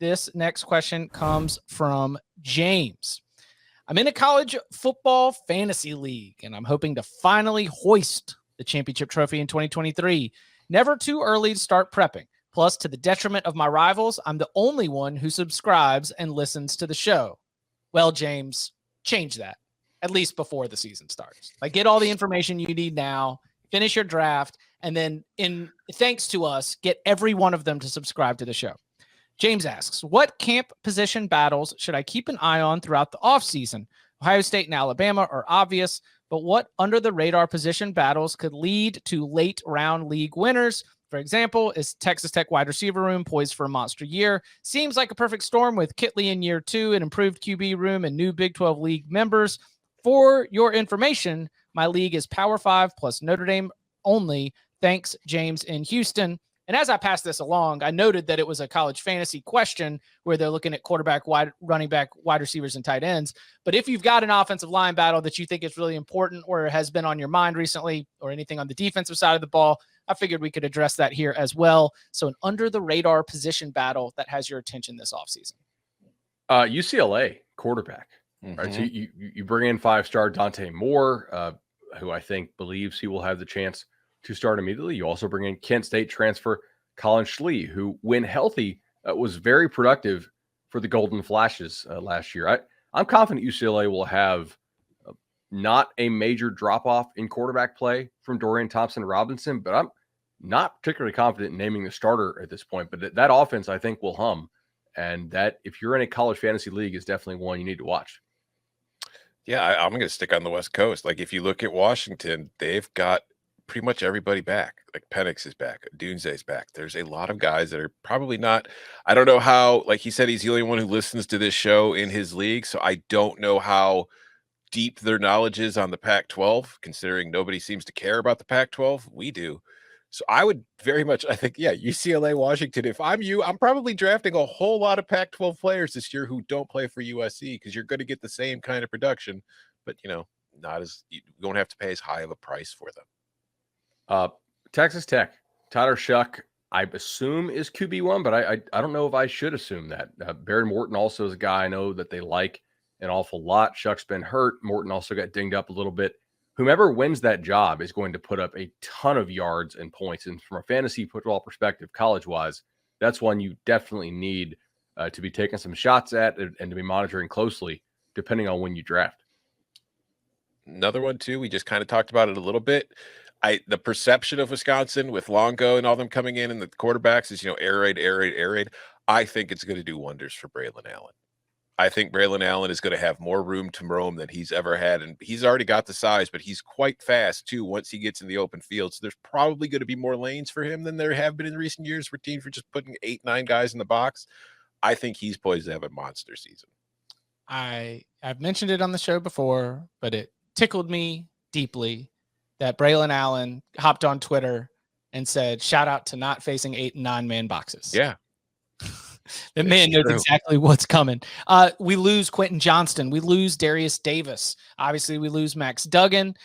This next question comes from James. I'm in a college football fantasy league, and I'm hoping to finally hoist the championship trophy in 2023. Never too early to start prepping. Plus, to the detriment of my rivals, I'm the only one who subscribes and listens to the show. Well, James, change that, at least before the season starts. Like, get all the information you need now, finish your draft, and then, in thanks to us, get every one of them to subscribe to the show. James asks, what camp position battles should I keep an eye on throughout the offseason? Ohio State and Alabama are obvious, but what under-the-radar position battles could lead to late-round league winners? For example, is Texas Tech wide receiver room poised for a monster year? Seems like a perfect storm with Kitley in year 2, an improved QB room, and new Big 12 league members. For your information, my league is Power 5 plus Notre Dame only. Thanks, James in Houston. And as I passed this along, I noted that it was a college fantasy question where they're looking at quarterback, running back, wide receivers, and tight ends. But if you've got an offensive line battle that you think is really important or has been on your mind recently, or anything on the defensive side of the ball, I figured we could address that here as well. So an under-the-radar position battle that has your attention this offseason. UCLA quarterback, right? So you bring in 5-star Dante Moore, who I think believes he will have the chance to start immediately. You also bring in Kent State transfer Colin Schlee, who, when healthy, was very productive for the Golden Flashes last year. I'm confident UCLA will have not a major drop-off in quarterback play from Dorian Thompson-Robinson, but I'm not particularly confident in naming the starter at this point. But that offense, I think, will hum. And that, if you're in a college fantasy league, is definitely one you need to watch. Yeah, I'm going to stick on the West Coast. Like, if you look at Washington, they've got pretty much everybody back. Like, Penix is back, Dunze's back. There's a lot of guys that are probably not. I don't know how, like he said, he's the only one who listens to this show in his league. So I don't know how deep their knowledge is on the Pac-12, considering nobody seems to care about the Pac-12. We do. So I would very much, I think, yeah, UCLA, Washington. If I'm you, I'm probably drafting a whole lot of Pac-12 players this year who don't play for USC, because you're going to get the same kind of production, but, you don't have to pay as high of a price for them. Texas Tech, Tyler Shuck, I assume is QB1, but I don't know if I should assume that. Barry Morton also is a guy I know that they like an awful lot. Shuck's been hurt. Morton also got dinged up a little bit. Whomever wins that job is going to put up a ton of yards and points. And from a fantasy football perspective, college-wise, that's one you definitely need to be taking some shots at and to be monitoring closely, depending on when you draft. Another one, too, we just kind of talked about it a little bit. The perception of Wisconsin with Longo and all them coming in and the quarterbacks is, air raid. I think it's going to do wonders for Braylon Allen. I think Braylon Allen is going to have more room to roam than he's ever had. And he's already got the size, but he's quite fast, too, once he gets in the open field. So there's probably going to be more lanes for him than there have been in recent years where teams were just putting 8-9 guys in the box. I think he's poised to have a monster season. I've mentioned it on the show before, but it tickled me deeply that Braylon Allen hopped on Twitter and said, shout out to not facing 8 and 9 man boxes. Yeah. The man knows exactly what's coming. We lose Quentin Johnston. We lose Darius Davis. Obviously, we lose Max Duggan.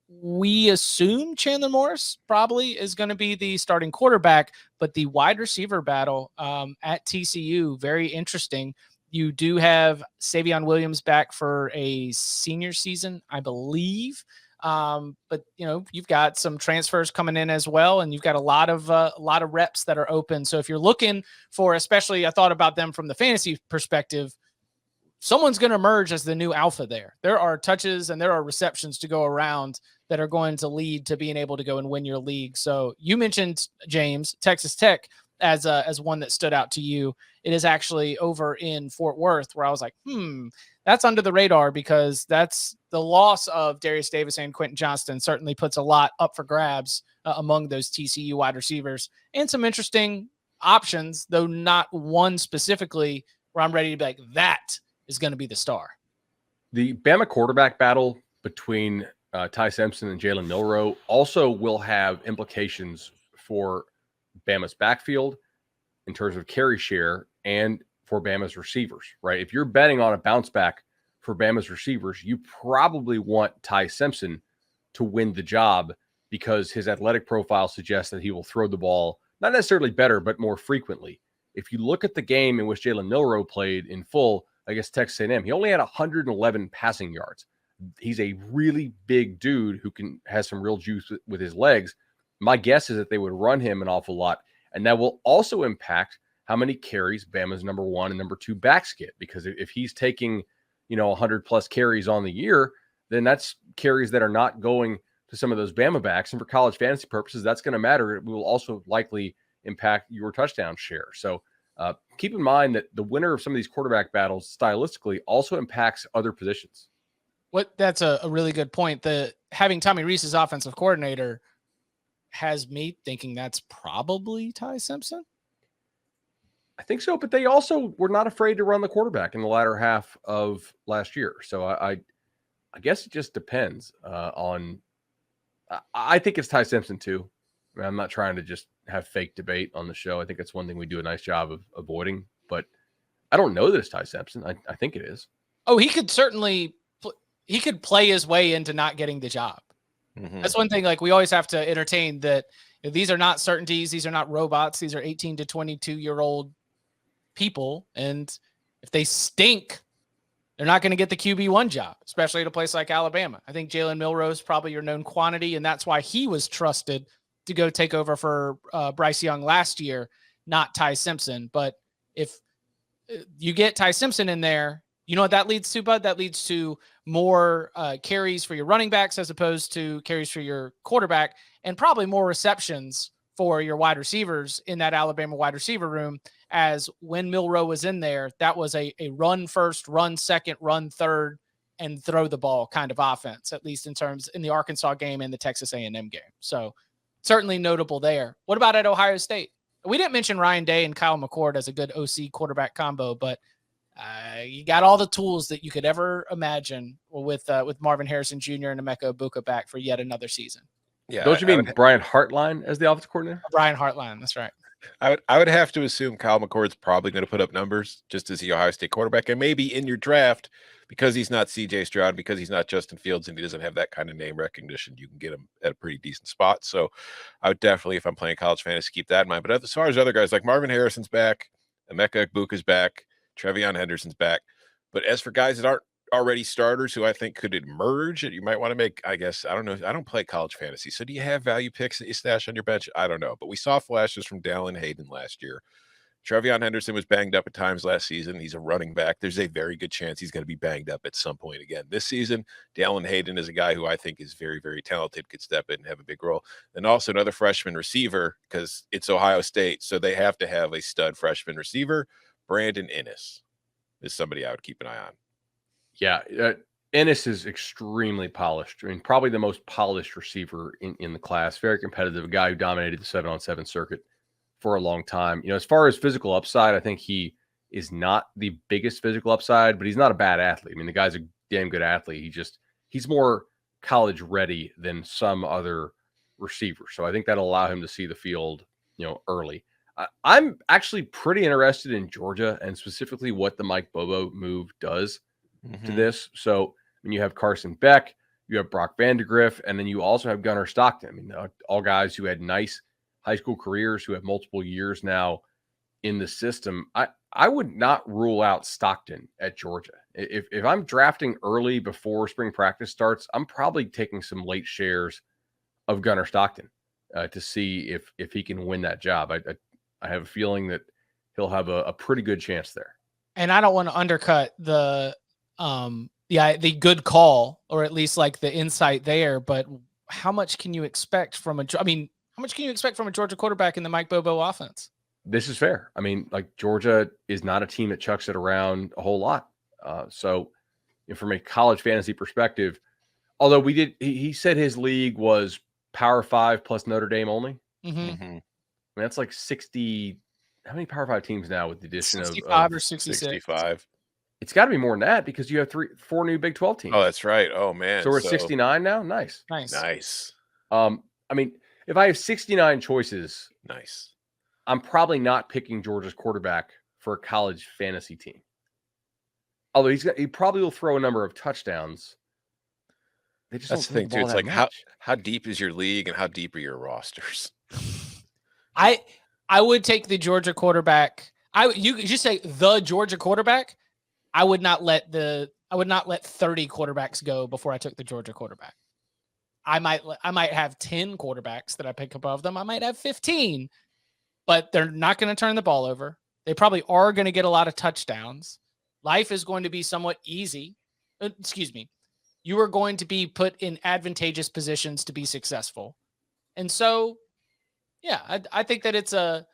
We assume Chandler Morris probably is going to be the starting quarterback, but the wide receiver battle at TCU, very interesting. You do have Savion Williams back for a senior season, I believe. But you've got some transfers coming in as well, and you've got a lot of reps that are open. So if you're looking for, especially I thought about them from the fantasy perspective, someone's going to emerge as the new alpha there. There are touches and there are receptions to go around that are going to lead to being able to go and win your league. So you mentioned, James, Texas Tech as one that stood out to you. It is actually over in Fort Worth, where I was like, that's under the radar, because that's the loss of Darius Davis and Quentin Johnston certainly puts a lot up for grabs among those TCU wide receivers, and some interesting options, though not one specifically where I'm ready to be like, that is going to be the star. The Bama quarterback battle between Ty Simpson and Jalen Milroe also will have implications for Bama's backfield in terms of carry share and for Bama's receivers, right? If you're betting on a bounce back for Bama's receivers, you probably want Ty Simpson to win the job, because his athletic profile suggests that he will throw the ball, not necessarily better, but more frequently if you look at the game in which Jalen Milroe played in full against Texas A&M, he only had 111 passing yards. He's a really big dude who has some real juice with his legs. My guess is that they would run him an awful lot, and that will also impact how many carries Bama's number 1 and number 2 backs get, because if he's taking, 100 plus carries on the year, then that's carries that are not going to some of those Bama backs. And for college fantasy purposes, that's going to matter. It will also likely impact your touchdown share. So keep in mind that the winner of some of these quarterback battles stylistically also impacts other positions. That's a really good point. Having Tommy Rees as offensive coordinator has me thinking that's probably Ty Simpson. I think so, but they also were not afraid to run the quarterback in the latter half of last year. So I guess it just depends on. I think it's Ty Simpson too. I mean, I'm not trying to just have fake debate on the show. I think it's one thing we do a nice job of avoiding, but I don't know that it's Ty Simpson. I think it is. Oh, he could certainly he could play his way into not getting the job. Mm-hmm. That's one thing. Like, we always have to entertain that these are not certainties. These are not robots. These are 18 to 22-year-old people. And if they stink, they're not going to get the QB1 job, especially at a place like Alabama. I think Jalen Milroe is probably your known quantity, and that's why he was trusted to go take over for Bryce Young last year, not Ty Simpson. But if you get Ty Simpson in there, you know what that leads to, Bud? That leads to more carries for your running backs as opposed to carries for your quarterback, and probably more receptions for your wide receivers in that Alabama wide receiver room. As when Milroe was in there, that was a run first, run second, run third, and throw the ball kind of offense, at least in the Arkansas game and the Texas A&M game. So certainly notable there. What about at Ohio State? We didn't mention Ryan Day and Kyle McCord as a good OC quarterback combo, but you got all the tools that you could ever imagine with Marvin Harrison Jr. and Emeka Egbuka back for yet another season. Yeah, don't you mean Brian Hartline as the offensive coordinator? Brian Hartline, that's right. I would have to assume Kyle McCord's probably going to put up numbers just as the Ohio State quarterback, and maybe in your draft, because he's not C.J. Stroud, because he's not Justin Fields, and he doesn't have that kind of name recognition, you can get him at a pretty decent spot. So I would definitely, if I'm playing college fantasy, keep that in mind. But as far as other guys, like Marvin Harrison's back, Emeka Egbuka's back, Trevion Henderson's back. But as for guys that aren't already starters who I think could emerge, you might want to make, I guess, I don't know. I don't play college fantasy. So do you have value picks that you stash on your bench? I don't know. But we saw flashes from Dallin Hayden last year. Trevion Henderson was banged up at times last season. He's a running back. There's a very good chance he's going to be banged up at some point again this season. Dallin Hayden is a guy who I think is very, very talented, could step in and have a big role. And also another freshman receiver, because it's Ohio State, so they have to have a stud freshman receiver. Brandon Inniss is somebody I would keep an eye on. Yeah, Inniss is extremely polished. I mean, probably the most polished receiver in the class. Very competitive, a guy who dominated the 7-on-7 circuit for a long time. As far as physical upside, I think he is not the biggest physical upside, but he's not a bad athlete. I mean, the guy's a damn good athlete. He's more college ready than some other receivers. So I think that'll allow him to see the field, early. I'm actually pretty interested in Georgia and specifically what the Mike Bobo move does to this. So when you have Carson Beck, you have Brock Vandegrift, and then you also have Gunnar Stockton. I mean, all guys who had nice high school careers, who have multiple years now in the system. I would not rule out Stockton at Georgia. If I'm drafting early before spring practice starts, I'm probably taking some late shares of Gunnar Stockton to see if he can win that job. I have a feeling that he'll have a pretty good chance there. And I don't want to undercut the good call, or at least like the insight there, but how much can you expect from a Georgia quarterback in the Mike Bobo offense? This is fair. I mean, like, Georgia is not a team that chucks it around a whole lot. So from a college fantasy perspective, although he said his league was Power 5 plus Notre Dame only. I mean, that's like 60. How many Power 5 teams now with the addition 65 or 66? 65. It's got to be more than that because you have 4 new Big 12 teams. Oh, that's right. Oh, man. So we're at 69 now? Nice. I mean, if I have 69 choices, I'm probably not picking Georgia's quarterback for a college fantasy team. Although he probably will throw a number of touchdowns. That's the thing, too. It's like, how deep is your league and how deep are your rosters? I would take the Georgia quarterback. You just say the Georgia quarterback. I would not let 30 quarterbacks go before I took the Georgia quarterback. I might have 10 quarterbacks that I pick above them. I might have 15, but they're not going to turn the ball over. They probably are going to get a lot of touchdowns. Life is going to be somewhat easy. You are going to be put in advantageous positions to be successful. And so, yeah, I think that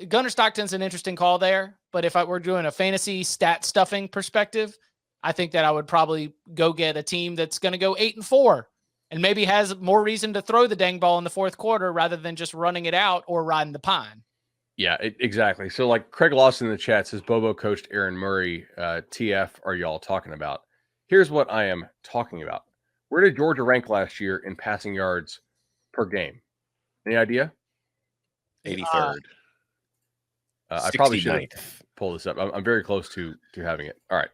Gunnar Stockton's an interesting call there. But if I were doing a fantasy stat stuffing perspective, I think that I would probably go get a team that's going to go 8-4 and maybe has more reason to throw the dang ball in the fourth quarter rather than just running it out or riding the pine. Yeah, exactly. So like Craig Lawson in the chat says, Bobo coached Aaron Murray. TF are y'all talking about? Here's what I am talking about. Where did Georgia rank last year in passing yards per game? Any idea? 83rd. I probably should pull this up. I'm very close to having it. All right.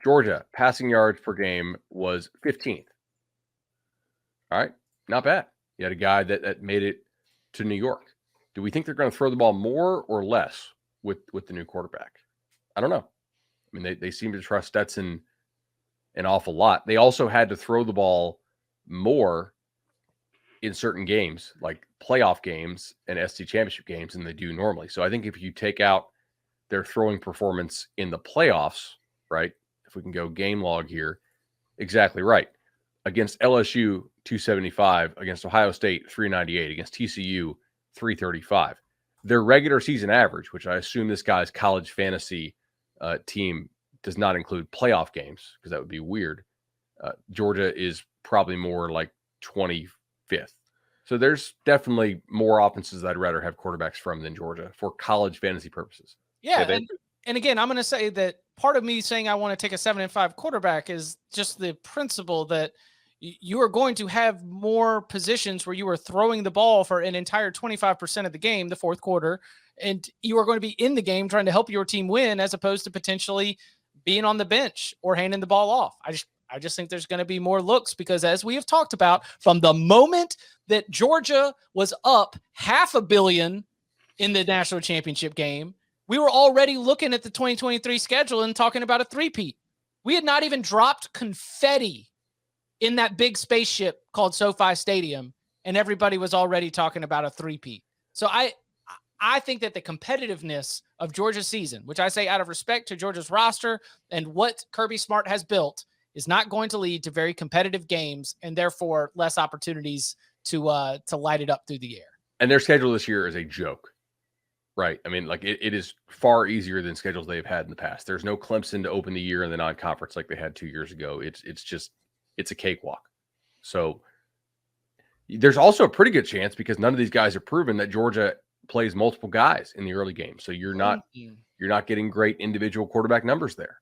Georgia passing yards per game was 15th. All right. Not bad. You had a guy that made it to New York. Do we think they're going to throw the ball more or less with the new quarterback? I don't know. I mean, they seem to trust Stetson an awful lot. They also had to throw the ball more in certain games, like playoff games and SC championship games, than they do normally. So I think if you take out their throwing performance in the playoffs, right? If we can go game log here, exactly right. Against LSU, 275. Against Ohio State, 398. Against TCU, 335. Their regular season average, which I assume this guy's college fantasy team does not include playoff games because that would be weird. Georgia is probably more like 25th. So there's definitely more offenses I'd rather have quarterbacks from than Georgia for college fantasy purposes. Yeah. And again, I'm going to say that part of me saying I want to take a 7-5 quarterback is just the principle that you are going to have more positions where you are throwing the ball for an entire 25% of the game, the fourth quarter, and you are going to be in the game trying to help your team win as opposed to potentially being on the bench or handing the ball off. I just think there's going to be more looks because, as we have talked about, from the moment that Georgia was up $500 million in the national championship game, we were already looking at the 2023 schedule and talking about a three-peat. We had not even dropped confetti in that big spaceship called SoFi Stadium, and everybody was already talking about a three-peat. So I think that the competitiveness of Georgia's season, which I say out of respect to Georgia's roster and what Kirby Smart has built, is not going to lead to very competitive games and therefore less opportunities to light it up through the air. And their schedule this year is a joke, right? I mean, like it is far easier than schedules they've had in the past. There's no Clemson to open the year in the non-conference like they had 2 years ago. It's a cakewalk. So there's also a pretty good chance, because none of these guys are proven, that Georgia plays multiple guys in the early game. So you're not getting great individual quarterback numbers there.